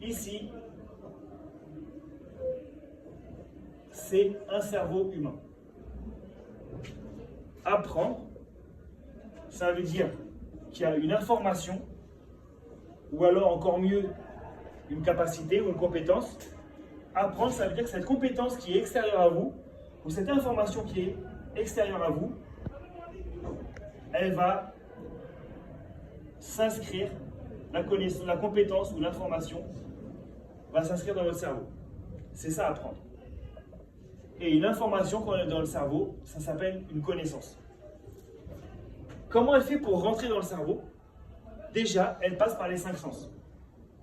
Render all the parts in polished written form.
ici, c'est un cerveau humain. Apprendre, ça veut dire qu'il y a une information, ou alors encore mieux, une capacité ou une compétence. Apprendre, ça veut dire que cette compétence qui est extérieure à vous, ou cette information qui est extérieure à vous, elle va s'inscrire, la connaissance, la compétence ou l'information va s'inscrire dans votre cerveau. C'est ça, apprendre. Et une information qu'on a dans le cerveau, ça s'appelle une connaissance. Comment elle fait pour rentrer dans le cerveau? Déjà, elle passe par les 5 sens.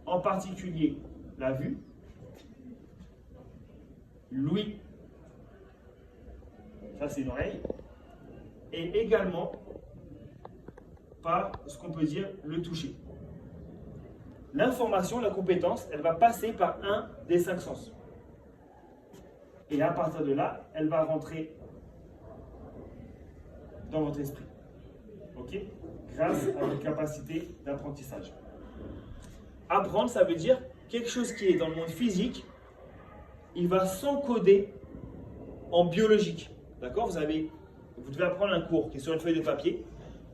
En particulier, la vue, l'ouïe, ça c'est une oreille, et également par ce qu'on peut dire le toucher. L'information, la compétence, elle va passer par un des 5 sens. Et à partir de là, elle va rentrer dans votre esprit. Ok? Grâce à votre capacité d'apprentissage. Apprendre, ça veut dire quelque chose qui est dans le monde physique, il va s'encoder en biologique. D'accord? Vous devez apprendre un cours qui est sur une feuille de papier.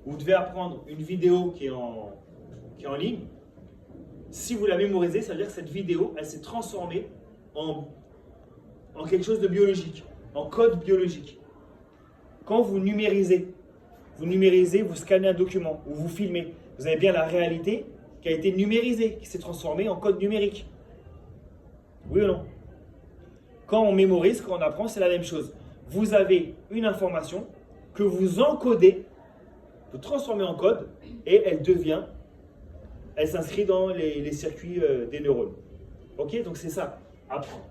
Vous devez apprendre une vidéo qui est en ligne. Si vous la mémorisez, ça veut dire que cette vidéo, elle s'est transformée en quelque chose de biologique, en code biologique. Quand vous numérisez, vous scannez un document ou vous filmez, vous avez bien la réalité qui a été numérisée, qui s'est transformée en code numérique. Oui ou non? Quand on mémorise, quand on apprend, c'est la même chose. Vous avez une information que vous encodez, vous transformez en code et elle s'inscrit dans les circuits des neurones. Ok? Donc c'est ça, apprendre.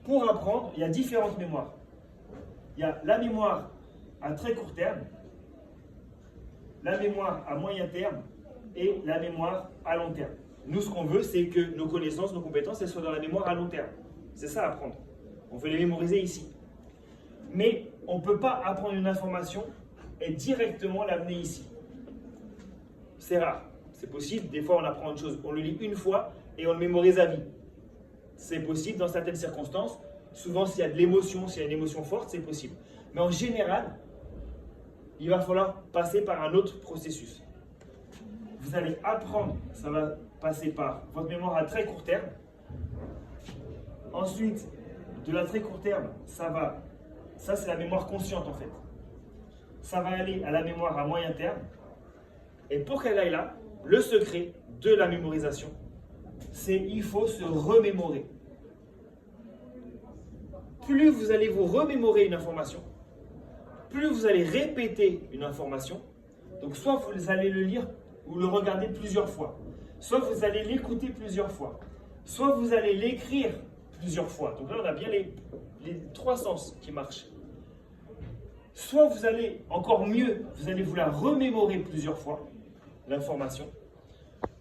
Pour apprendre, il y a différentes mémoires. Il y a la mémoire à très court terme, la mémoire à moyen terme et la mémoire à long terme. Nous, ce qu'on veut, c'est que nos connaissances, nos compétences, elles soient dans la mémoire à long terme. C'est ça, apprendre. On veut les mémoriser ici. Mais on ne peut pas apprendre une information et directement l'amener ici. C'est rare. C'est possible. Des fois, on apprend une chose, on le lit une fois et on le mémorise à vie. C'est possible dans certaines circonstances. Souvent, s'il y a de l'émotion, s'il y a une émotion forte, c'est possible. Mais en général, il va falloir passer par un autre processus. Vous allez apprendre, ça va passer par votre mémoire à très court terme. Ensuite, de la très court terme, ça c'est la mémoire consciente en fait. Ça va aller à la mémoire à moyen terme. Et pour qu'elle aille là, le secret de la mémorisation, c'est il faut se remémorer. Plus vous allez vous remémorer une information, plus vous allez répéter une information, donc soit vous allez le lire ou le regarder plusieurs fois, soit vous allez l'écouter plusieurs fois, soit vous allez l'écrire plusieurs fois. Donc là, on a bien les 3 sens qui marchent. Soit vous allez, encore mieux, vous allez vous la remémorer plusieurs fois, l'information.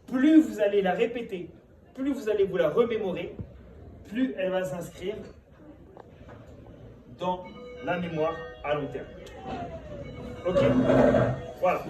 Plus vous allez la répéter, plus vous allez vous la remémorer, plus elle va s'inscrire dans la mémoire à long terme. Ok? Voilà.